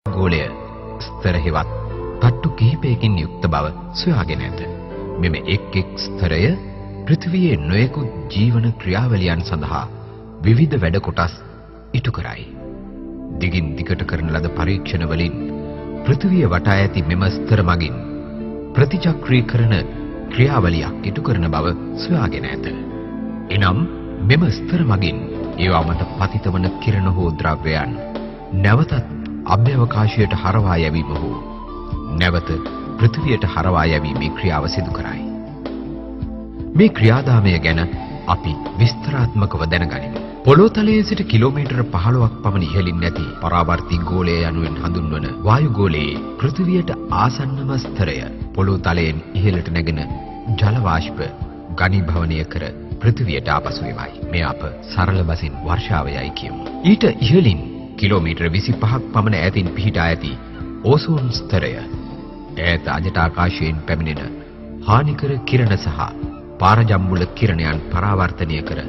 ගෝලය ස්තර හෙවත් තට්ටු කිහිපයකින් යුක්ත බව සොයාගෙන ඇත. මෙම එක් ස්තරය පෘථිවියේ නොයෙකුත් ජීවන ක්‍රියාවලියන් සඳහා විවිධ වැඩ කොටස් ඉටු කරයි. දිගින් දිගට කරන ලද පරීක්ෂණ වලින් පෘථිවිය වටා ඇති මෙම ස්තර මගින් ප්‍රතිචක්‍රීකරණ ක්‍රියාවලියක් ඉටු කරන බව සොයාගෙන ඇත. එනම් මෙම ස්තර මගින් ඒවා මත පතිත වන කිරණ හෝ ද්‍රව්‍යයන් නැවතත් අභ්‍යවකාශයට හරවා යැවීම හෝ නැවත පෘථිවියට හරවා යැවීමේ ක්‍රියාව සිදු කරයි. මේ ක්‍රියාදාමය ගැන අපි විස්තරාත්මකව දැනගනිමු. පොළොතලයේ සිට කිලෝමීටර 15ක් පමණ ඉහළින් නැති පරාවර්තී ගෝලය යනුවෙන් හඳුන්වන වායු ගෝලයේ පෘථිවියට ආසන්නම ස්තරය පොළොතලයෙන් ඉහළට නැගෙන ජල වාෂ්ප ඝනීභවනය කර පෘථිවියට ආපසු එවයි. මේ අප සරල බසින් වර්ෂාවයයි කියමු. ඊට ඉහළින් කිලෝමීටර 25ක් පමණ ඈතින් පිහිටා ඇති ඕසෝන් ස්තරය ඈත අජට ආකාශයෙන් පැමිණෙන හානිකර කිරණ සහ පාරජම්බුල කිරණයන් පරාවර්තනය කර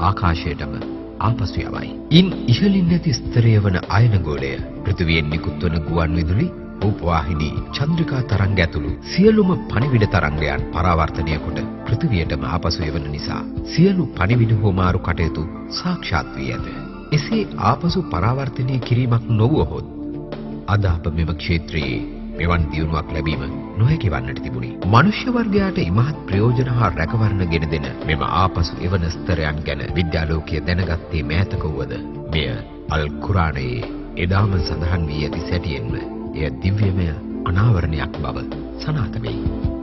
ආකාශයටම ආපසු යවයි. ඉන් ඉහළින් නැති ස්තරය වන අයන ගෝලය පෘථිවියෙන් නිකුත් වන ගුවන් විදුලි, රූපවාහිනී, චන්ද්‍රිකා තරංග ඇතුළු සියලුම පණිවිඩ තරංගයන් පරාවර්තනය කොට පෘථිවියටම ආපසු එවන නිසා සියලු පණිවිඩ හෝමාරු කටයුතු සාක්ෂාත් වී ඇත. එසේ ආපසු පරාවර්තනය කිරීමක් නොවුවහොත් අද අප මෙම ක්ෂේත්‍රයේ මෙවන් දියුණුවක් ලැබීම නොහැකි වන්නට තිබුණි. මනුෂ්‍ය වර්ගයාට ඉමහත් ප්‍රයෝජන හා රැකවරණ ගෙන දෙන මෙම ආපසු එවන ස්තරයන් ගැන විද්‍යාලෝකය දැනගත්තේ මෑතක වුවද මෙය අල් කුරානයේ එදාම සඳහන් වී ඇති සැටියෙන්ම එය දිව්‍යමය අනාවරණයක් බව සනාථ වෙයි.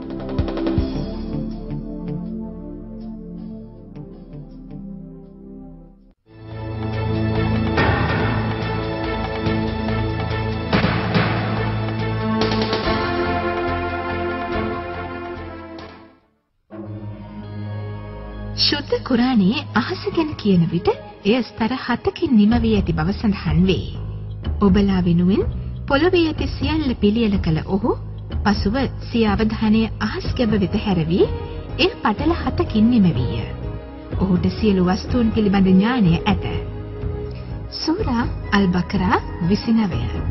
ශුද්ධ කුරානයේ අහස ගැන කියන විට එය ස්තර 7කින් නිම වී ඇති බව සඳහන් වේ. ඔබලා වෙනුවෙන් පොළොවේ ඇති සියල්ල පිළියෙල කළ ඔහු පසුව සිය අවධානය අහස් ගැබ වෙත හැරවී එය පටල 7කින් නිම වීය. ඔහුට සියලු වස්තුන් පිළිබඳ ඥානය ඇත. සූරා අල් බකරා 29.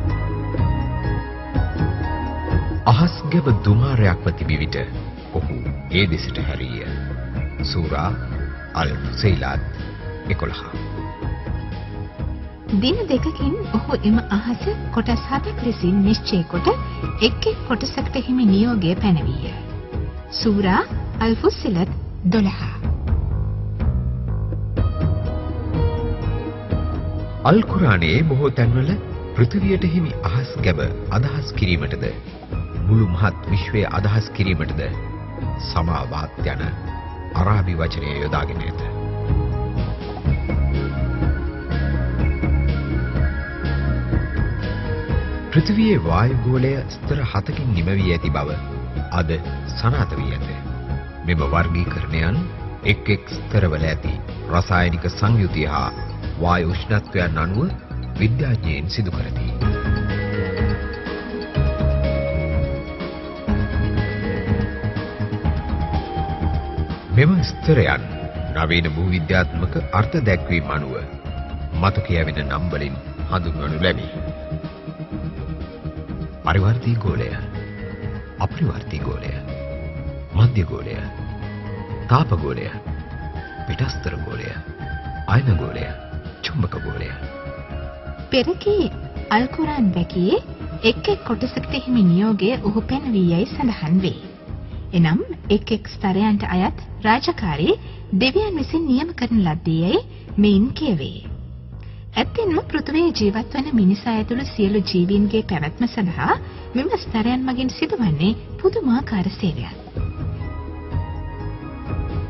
අහස් ගැබ දුමාරයක්ව තිබී විට ඔහු ඒ දෙසට හැරීය. සූරා අල් ෆුසයිලාත් 11. දින දෙකකින් ඔහු එම අහස කොටස් 7ක් ලෙසින් නිශ්චය කොට එක් කොටසකට හිමි නියෝගය පැනවීය. සූරා අල් ෆුසිලත් 12. අල් කුරානයේ බොහෝ තැන්වල පෘථිවියට හිමි අහස් ගැබ අදහස් කිරීමටද මුළු මහත් විශ්වය අදහස් කිරීමටද සමාවාත් යන අරාබි වචනය යොදාගෙන ඇත. පෘථිවියේ වායු ගෝලය ස්තර 7කින් නිම වී ඇති බව අද සනාථ වී ඇත. මෙම වර්ගීකරණයන් එක් ස්තරවල ඇති රසායනික සංයුතිය හා වායු උෂ්ණත්වයන් අනුව විද්‍යාඥයන් සිදු කරති. මෙම ස්තරයන් නවීන භූවිද්‍යාත්මක අර්ථ දැක්වීම අනුව මතු කියවෙන නම් වලින් හඳුන්වනු ලැබේ. පරිවර්තී ගෝලය, අපරිවර්තී ගෝලය, මධ්‍ය ගෝලය, තාප ගෝලය, පිටස්තර ගෝලය, අයන ගෝලය, චුම්බක ගෝලය. පෙරකී අල් කුරාන් දැකියේ එක් කොටසකට හිමි නියෝගය ඔහු පැනවී යයි සඳහන් වේ. එනම් එක් ස්තරයන්ට අයත් රාජකාරී දෙවියන් විසින් නියම කරන ලද්දේයි මෙයින් කියවේ. ඇත්තෙන්ම පෘථිවියේ ජීවත් වන මිනිසා ඇතුළු සියලු ජීවීන්ගේ පැවැත්ම සඳහා මෙම ස්තරයන් මගින් සිදුවන්නේ පුදුමාකාර සේවයක්.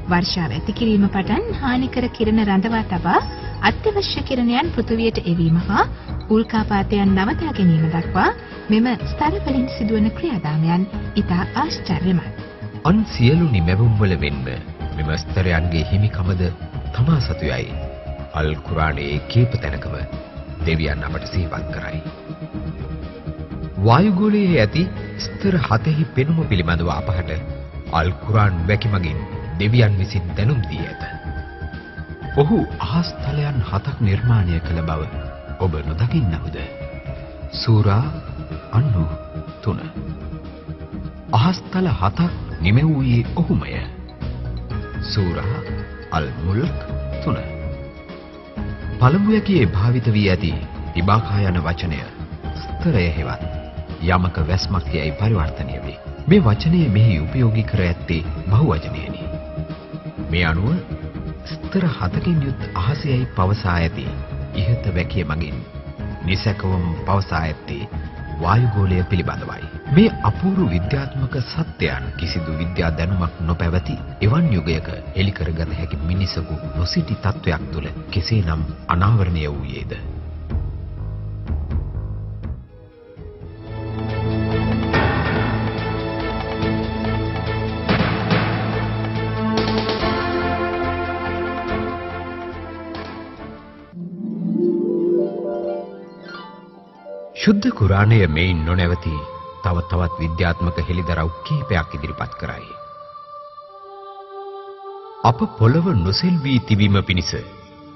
වර්ෂාව ඇති කිරීම පටන් හානිකර කිරණ රඳවා තබා අත්‍යවශ්‍ය කිරණයන් පෘථිවියට එවීම හා උල්කාපාතයන් නවතා ගැනීම දක්වා මෙම ස්තර වලින් සිදුවන ක්‍රියාදාමයන් ඉතා ආශ්චර්යමත්. අන් සියලු නිමැවුම් වල වෙන්ම මෙම ස්තරයන්ගේ හිමිකමද තමා සතුයයි අල් කුරානයේ කීප තැනකම දෙවියන් අපට සිහිපත් කරයි. වායුගෝලයේ ඇති ස්තර 7හි පෙනුම පිළිබඳව අපහට අල් කුරාන් වැකි මගින් දෙවියන් විසින් දැනුම් දී ඇත. ඔහු අහස් තලයන් 7ක් නිර්මාණය කළ බව ඔබ නොදකින්නවද? සූරා 93. අහස්තල 7ක් නිමෙව්වේ ඔහුමය. සූරා අල් මුල්ක් 3. පළමු යකියේ භාවිත වී ඇති තිබාකා යන වචනය ස්තරය හෙවත් යමක වැස්මක් යයි පරිවර්තනය වේ. මේ වචනය මෙහි උපයෝගී කර ඇත්තේ බහුවචනයෙනි. මේ අනුව ස්තර 7කින් යුත් අහසෙයි පවසා ඇති ඉහත වැකිය මගින් නිසකවම පවසා ඇත්තේ වායුගෝලය පිළිබඳවයි. මේ අපූර්ව විද්‍යාත්මක සත්‍යයන් කිසිදු විද්‍යා දැනුමක් නොපැවති එවන් යුගයක එලි කරගත හැකි මිනිසකු නොසිටි තත්වයක් තුළ කෙසේනම් අනාවරණය වූයේද? ශුද්ධ කුරාණය මෙයින් නොනැවති තවත් විද්‍යාත්මක හෙළිදරව් කිහිපයක් ඉදිරිපත් කරයි. අප පොළව නොසෙල්වී තිබීම පිණිස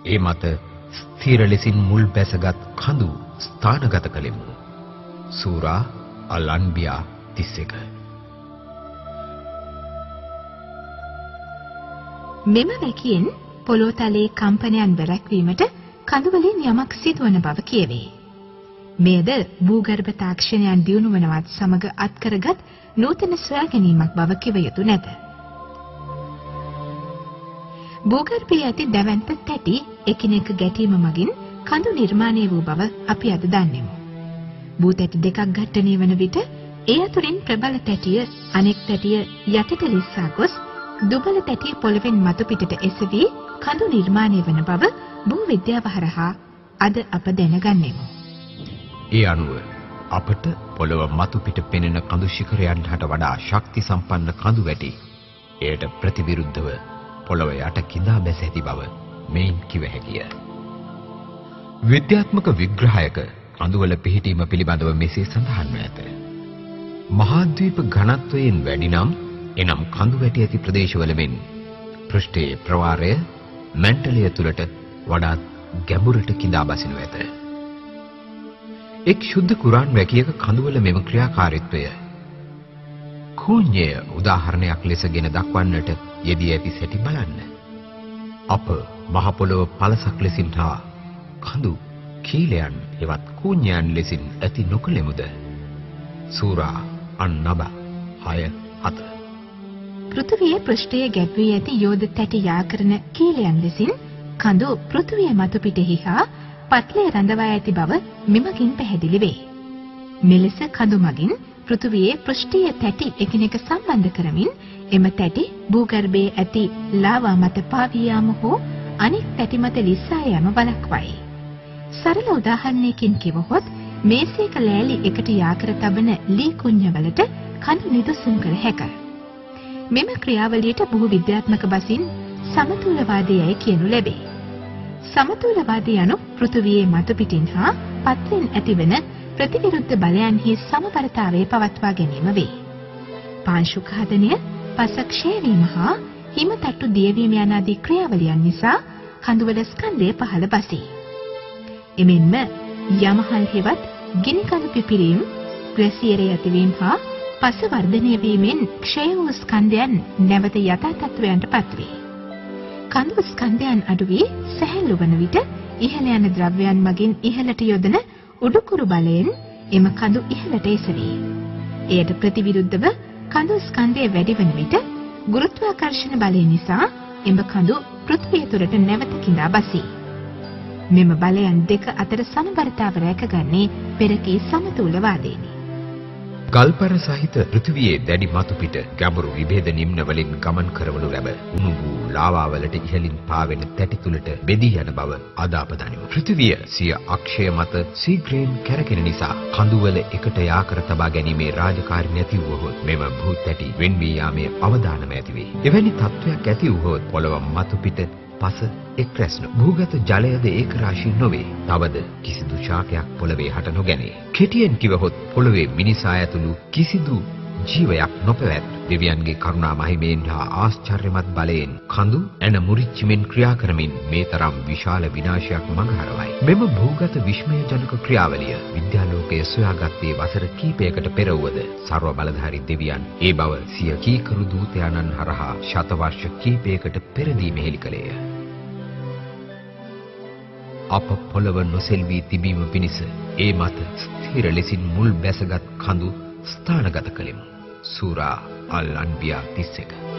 ඒ මත ස්ථිර ලෙසින් මුල් බැසගත් කඳු ස්ථානගත කළෙමු. සූරා අල් අන්බියා 31. මෙම වැකියෙන් පොළොව තලයේ කම්පනයන් වැළැක්වීමට කඳුවලින් යමක් සිදුවන බව කියවේ. මෙයද භූගර්භ තාක්ෂණයන් දියුණු වනවත් සමග අත්කරගත් නූතන සොයා ගැනීමක් බව කිව යුතු නැත. භූගර්භයේ ඇති දැවැන්ත තැටි එකිනෙක ගැටීම මගින් කඳු නිර්මාණය වූ බව අපි අද දන්නෙමු. භූ තැටි දෙකක් ඝට්ටණය වන විට ඒ අතුරින් ප්‍රබල තැටිය අනෙක් තැටිය යටට ලිස්සා ගොස් දුබල තැටිය පොළවෙන් මතු පිටට එසවි කඳු නිර්මාණය වන බව භූ විද්‍යාව හරහා අද අප දැනගන්නෙමු. ඒ අනුව අපට පොළව මතු පිට පෙනෙන කඳු ශිඛරයන්ට වඩා ශක්ති සම්පන්න කඳු වැටි එයට ප්‍රතිවිරුද්ධව පොළව යට කිඳා බැස ඇති බව මෙයින් කිව හැකිය. විද්‍යාත්මක විග්‍රහයක කඳුවල පිහිටීම පිළිබඳව මෙසේ සඳහන් ව ඇත. මහාද්වීප ඝනත්වයෙන් වැඩි නම් එනම් කඳු වැටි ඇති ප්‍රදේශවල මෙන් පෘෂ්ඨයේ ප්‍රවාරය මැන්ටලය තුලට වඩා ගැඹුරට කිඳා බසිනු ඇත. එක් ශුද්ධ කුරාන් වැකියක කඳුවල මෙම ක්‍රියාකාරීත්වය කූඤ්ඤය උදාහරණයක් ලෙසගෙන දක්වන්නට යෙදී ඇති සැටි බලන්න. අප මහ පොළොව පළසක් ලෙසින් හා කඳු කීලයන් හෙවත් කූඤ්ඤයන් ලෙසින් ඇති නොකලෙමුද? සූරා අන්-නබ 6:7. පෘථිවියේ පෘෂ්ඨයේ ගැබ්වී ඇති යෝධ තැටි යාකරන කීලයන් ලෙසින් කඳු පෘථිවිය මතු පිටෙහි හා පත්ලේ රඳවා ඇති බව මෙමගින් පැහැදිලි වේ. මෙලෙස කඳු මගින් පෘථිවියේ පෘෂ්ඨීය තැටි එකිනෙක සම්බන්ධ කරමින් එම තැටි භූගර්භයේ ඇති ලාවා මත පාවී යාම හෝ අනෙක් තැටි මත ලිස්සා යාම වළක්වයි. සරල උදාහරණයකින් කිවහොත් මේසයක ලෑලි එකට යාකර තබන ලී කුඤ්ඤවලට කඳු නිදසුන් කර හැකිය. මෙම ක්‍රියාවලියට බොහෝ විද්‍යාත්මක බසින් සමතුලවාදයයි කියනු ලැබේ. සමතුලවාදී යනු පෘථිවියේ මතු පිටින් හා පත්ලෙන් ඇතිවන ප්‍රතිවිරුද්ධ බලයන්හි සමබරතාවය පවත්වා ගැනීම වේ. පාංශු ඝාතනය, පස ක්ෂය වීම හා හිම තට්ටු දියවීම යන ආදී ක්‍රියාවලියන් නිසා කඳුවල ස්කන්ධය පහළ බසී. එමෙන්ම යමහල් හෙවත් ගිනි කඳු පිපිරීම, ග්ලැසියරයේ ඇතිවීම හා පස වර්ධනය වීමෙන් ක්ෂය වූ ස්කන්ධයන් නැවත යථා තත්ත්වයන්ට පත්වේ. කඳු ස්කන්ධයන් අඩු වී සැහැල්ලු වන විට ඉහළ යන ද්‍රව්‍යයන් මගින් ඉහළට යොදන උඩුකුරු බලයෙන් එම කඳු ඉහළට එසවේ. එයට ප්‍රතිවිරුද්ධව කඳු ස්කන්ධය වැඩි වන විට ගුරුත්වාකර්ෂණ බලය නිසා එම කඳු පෘථිවිය තුළට නැවත කිඳා බසී. මෙම බලයන් දෙක අතර සමබරතාව රැකගන්නේ පෙරකී සමතුලවාදයෙනි. ගල්පර සහිත පෘථිවියේ දැඩි මතු පිට ගැඹුරු විභේද නිම්න වලින් ගමන් කරවනු ලැබ උණු වූ ලාවා වලට ඉහළින් පාවෙන තැටි තුලට බෙදී යන බව අද අප දනිමු. පෘථිවිය සිය අක්ෂය මත ශීඝ්‍රයෙන් කැරකෙන නිසා කඳුවල එකට යාකර තබා ගැනීමේ රාජකාරී නැති වුවහොත් මෙම භූ තැටි වෙන් වී යාමේ අවදානම ඇති වේ. එවැනි තත්වයක් ඇති වුවහොත් පොළව මතු පිට පස එක් රැස්න භූගත ජලයද ඒක රාශී නොවේ. තවද කිසිදු ශාකයක් පොළවේ හට නොගැනේ. කෙටියෙන් කිවහොත් පොළවේ මිනිසා ඇතුළු කිසිදු ජීවයක් නොපැවැත් දෙවියන්ගේ කරුණා මහිමයෙන් හා ආශ්චර්යමත් බලයෙන් කඳු ඇන මුරිච්චමින් ක්‍රියා කරමින් මේ තරම් විශාල විනාශයක් මඟහරවයි. මෙම භූගත විස්මයජනක ක්‍රියාවලිය විද්‍යාලෝකයේ සොයාගත්තේ වසර කිහිපයකට පෙර වුවද සර්ව බලධාරී දෙවියන් ඒ බව සිය කීකරු දූතයන්න් හරහා ශතවර්ෂ කිහිපයකට පෙරදී මෙහෙළි කළේය. අප පොළව නොසෙල්වී තිබීම පිණිස ඒ මත ස්ථිර ලෙසින් මුල් බැසගත් කඳු ස්ථානගත කළෙමු. සූරා අල් අන්බියා 31